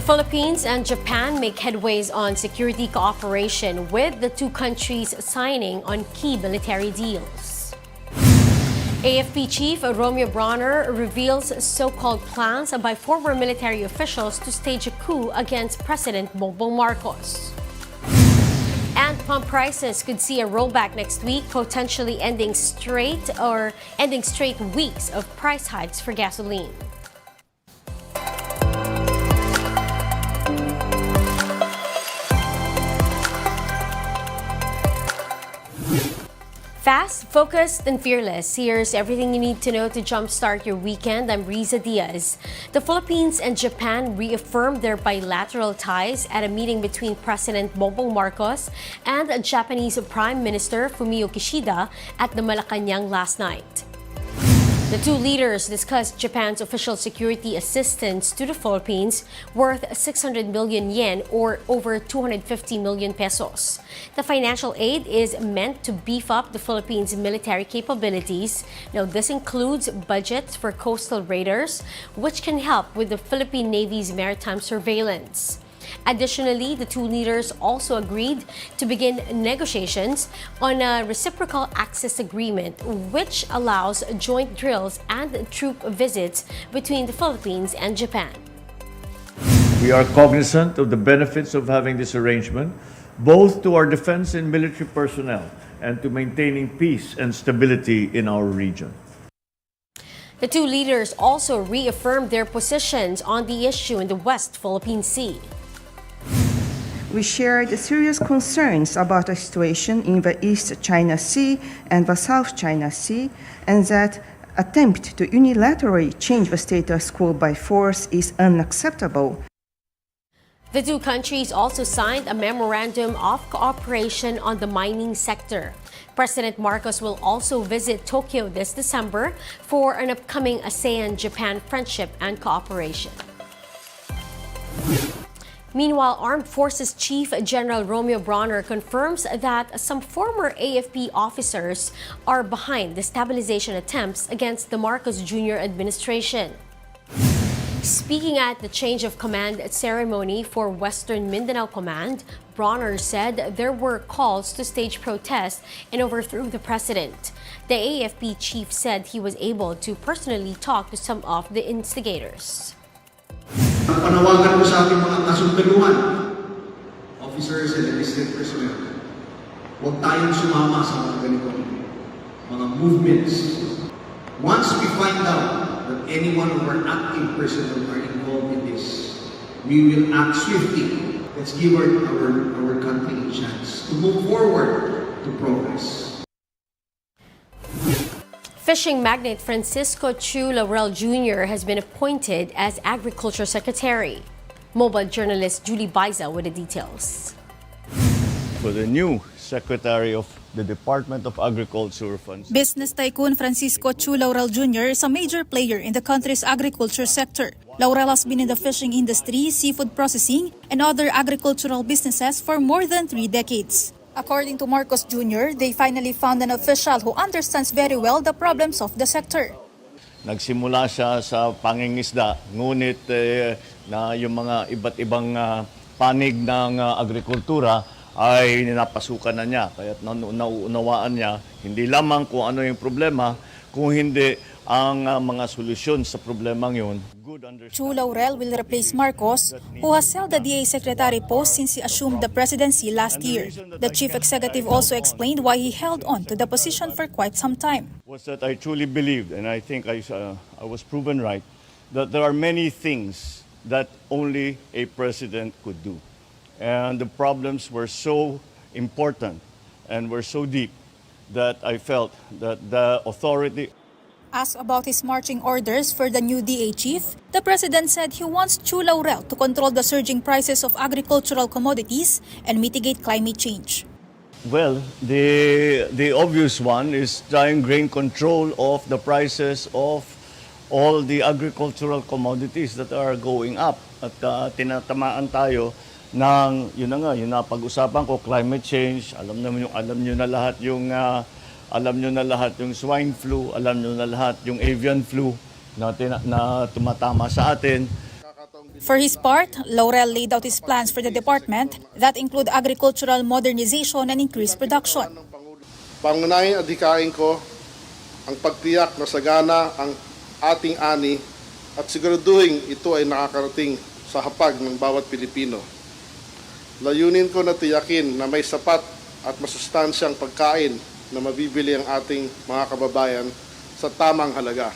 The Philippines and Japan make headways on security cooperation, with the two countries signing on key military deals. AFP Chief Romeo Bronner reveals so-called plans by former military officials to stage a coup against President Bongbong Marcos. And pump prices could see a rollback next week, potentially ending straight weeks of price hikes for gasoline. Fast, focused, and fearless. Here's everything you need to know to jumpstart your weekend. I'm Riza Diaz. The Philippines and Japan reaffirmed their bilateral ties at a meeting between President Bongbong Marcos and Japanese Prime Minister Fumio Kishida at the Malacañang last night. The two leaders discussed Japan's official security assistance to the Philippines worth 600 million yen, or over 250 million pesos. The financial aid is meant to beef up the Philippines' military capabilities. Now, this includes budgets for coastal raiders, which can help with the Philippine Navy's maritime surveillance. Additionally, the two leaders also agreed to begin negotiations on a reciprocal access agreement, which allows joint drills and troop visits between the Philippines and Japan. We are cognizant of the benefits of having this arrangement, both to our defense and military personnel and to maintaining peace and stability in our region. The two leaders also reaffirmed their positions on the issue in the West Philippine Sea. We shared serious concerns about the situation in the East China Sea and the South China Sea, and that attempt to unilaterally change the status quo by force is unacceptable. The two countries also signed a memorandum of cooperation on the mining sector. President Marcos will also visit Tokyo this December for an upcoming ASEAN-Japan friendship and cooperation. Meanwhile, Armed Forces Chief General Romeo Bronner confirms that some former AFP officers are behind the destabilization attempts against the Marcos Jr. administration. Speaking at the change of command ceremony for Western Mindanao Command, Bronner said there were calls to stage protests and overthrow the president. The AFP chief said he was able to personally talk to some of the instigators. Panawagan ko sa ating mga kasundaluhan, officers and enlisted personnel, huwag tayong sumama sa mga ganitong mga movements. Once we find out that any one of our active personnel are involved in this, we will act swiftly. Let's give our country a chance to move forward to progress. Fishing magnate Francisco Chu Laurel Jr. has been appointed as Agriculture Secretary. Mobile journalist Julie Baiza with the details. For the new Secretary of the Department of Agriculture, business tycoon Francisco Chu Laurel Jr. is a major player in the country's agriculture sector. Laurel has been in the fishing industry, seafood processing, and other agricultural businesses for more than 3 decades. According to Marcos Jr., they finally found an official who understands very well the problems of the sector. Nagsimula siya sa pangingisda, ngunit na yung mga iba't ibang panig ng agrikultura ay ninapasukan na niya. Kaya nauunawaan niya hindi lamang kung ano yung problema, kung hindi ang mga solusyon sa problemang yun. Chu Laurel will replace Marcos, who has held the DA Secretary post since he assumed the presidency last year. The chief executive also explained why he held on to the position for quite some time. Was that I truly believed, and I think I was proven right, that there are many things that only a president could do. And the problems were so important and were so deep that I felt that the authority. Asked about his marching orders for the new DA chief, the president said he wants Chu Laurel to control the surging prices of agricultural commodities and mitigate climate change. Well, the obvious one is trying gain control of the prices of all the agricultural commodities that are going up. At tinatamaan tayo ng, yun na nga, yun na pag-usapan ko, climate change, alam nyo na lahat yung swine flu, alam nyo na lahat yung avian flu na tumatama sa atin. For his part, Laurel laid out his plans for the department that include agricultural modernization and increased production. Pangunahing adhikain ko ang pagtiyak na sagana ang ating ani at siguraduhin ito ay nakakarating sa hapag ng bawat Pilipino. Layunin ko na tiyakin na may sapat at masustansyang pagkain na mabibili ang ating mga kababayan sa tamang halaga.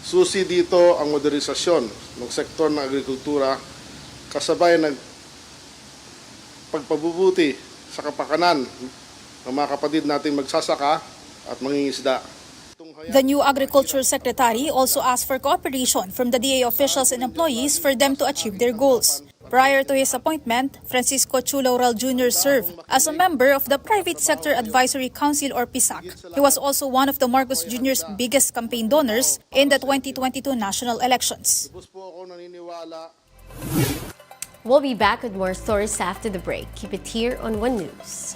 Susi dito ang modernisasyon ng sektor ng agrikultura kasabay ng pagpabubuti sa kapakanan ng mga kapatid nating magsasaka at mangingisda. The new Agriculture Secretary also asked for cooperation from the DA officials and employees for them to achieve their goals. Prior to his appointment, Francisco Chu Laurel Jr. served as a member of the Private Sector Advisory Council or PSAC. He was also one of the Marcos Jr.'s biggest campaign donors in the 2022 national elections. We'll be back with more stories after the break. Keep it here on One News.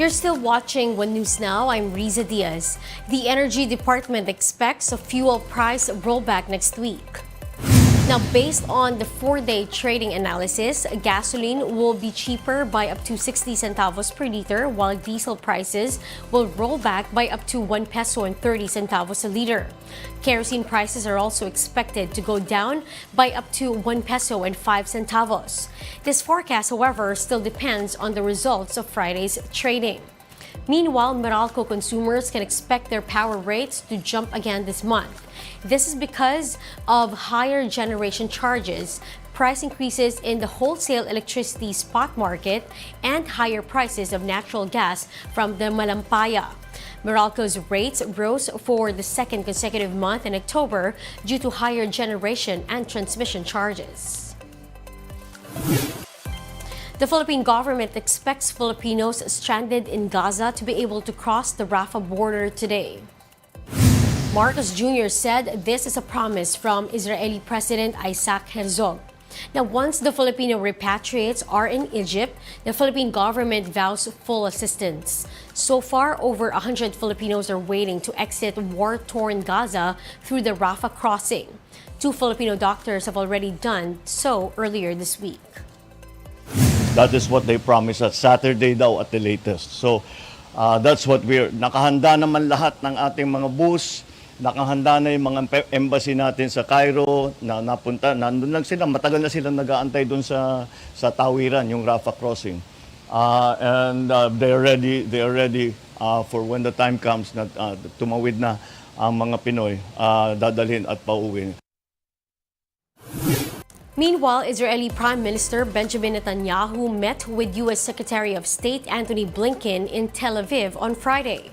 You're still watching One News Now. I'm Riza Diaz. The Energy Department expects a fuel price rollback next week. Now, based on the 4-day trading analysis, gasoline will be cheaper by up to 60 centavos per liter, while diesel prices will roll back by up to 1 peso and 30 centavos a liter. Kerosene prices are also expected to go down by up to 1 peso and 5 centavos. This forecast, however, still depends on the results of Friday's trading. Meanwhile, Meralco consumers can expect their power rates to jump again this month. This is because of higher generation charges, price increases in the wholesale electricity spot market, and higher prices of natural gas from the Malacañang. Meralco's rates rose for the second consecutive month in October due to higher generation and transmission charges. The Philippine government expects Filipinos stranded in Gaza to be able to cross the Rafah border today. Marcos Jr. said this is a promise from Israeli President Isaac Herzog. Now, once the Filipino repatriates are in Egypt, the Philippine government vows full assistance. So far, over 100 Filipinos are waiting to exit war-torn Gaza through the Rafah crossing. 2 Filipino doctors have already done so earlier this week. That is what they promised us, Saturday daw at the latest. So that's what nakahanda naman lahat ng ating mga bus, nakahanda na yung mga embassy natin sa Cairo, na napunta, nandun lang sila, matagal na sila nag-aantay dun sa tawiran, yung Rafah crossing. And they are ready for when the time comes na tumawid na ang mga Pinoy, dadalhin at pauwi. Meanwhile, Israeli Prime Minister Benjamin Netanyahu met with U.S. Secretary of State Antony Blinkin in Tel Aviv on Friday.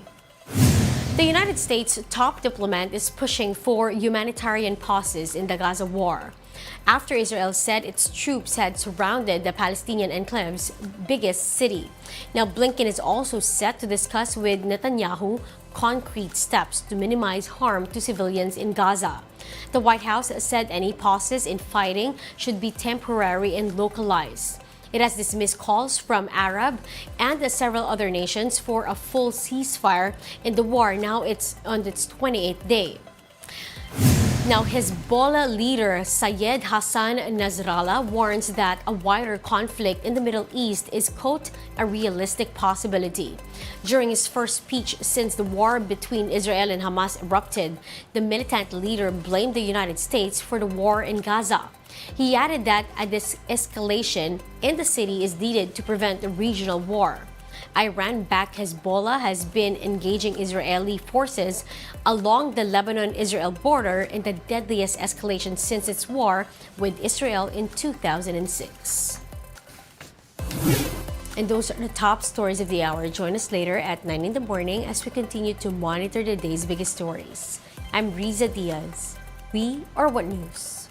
The United States top diplomat is pushing for humanitarian pauses in the Gaza war. after Israel said its troops had surrounded the Palestinian enclave's biggest city. Now, Blinkin is also set to discuss with Netanyahu concrete steps to minimize harm to civilians in Gaza. The White House said any pauses in fighting should be temporary and localized. It has dismissed calls from Arab and several other nations for a full ceasefire in the war. Now it's on its 28th day. Now, Hezbollah leader Syed Hassan Nasrallah warns that a wider conflict in the Middle East is, quote, a realistic possibility. During his first speech since the war between Israel and Hamas erupted, the militant leader blamed the United States for the war in Gaza. He added that a de-escalation in the city is needed to prevent a regional war. Iran-backed Hezbollah has been engaging Israeli forces along the Lebanon-Israel border in the deadliest escalation since its war with Israel in 2006. And those are the top stories of the hour. Join us later at 9 in the morning as we continue to monitor the day's biggest stories. I'm Riza Diaz. We are What News.